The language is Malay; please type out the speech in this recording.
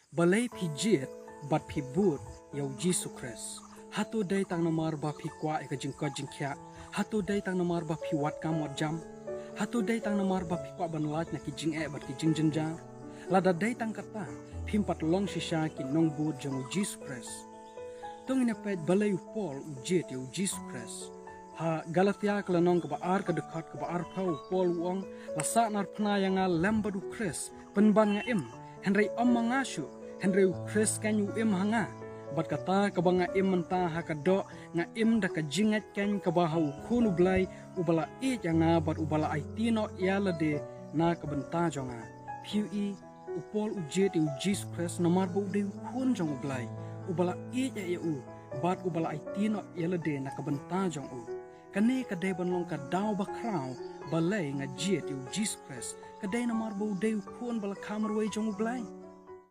balai pijit bat pibut yau Jesus Christ. Hatu day tang namar ba pi kwa eka jingka jingkya. Hatu day tang namar ba pi wat kamot jam. Hatu day tang namar ba pi kwa banlat na ki jing bat ki jing jenja. Lada day tang kata pimpat long shisha ki nong bud jang Jesus Christ. Tong ina pet balai upol ujit yau Jesus Christ. Ha Galatia kelanong kebaar kedekat kebaar pau pol uang lasa nar pna yang lembadu Christ penban nga im Henry om mangasyu Henry Christ kan yu im hanga bat kata kabanga im menta ha kadok nga im da ka jingat kan kabahau khunu blai ubala i janga bat ubala aitino yalade na kabenta jonga pui upol ujit yu Jesus Christ namar bu de khun jong blai ubala i ya u bat ubala aitino yalade na kabenta jong u kane kadai banlong ka daw bakraw balay nga jet yu Jesus Christ kadai namar bu de khun bala kamar way jong blai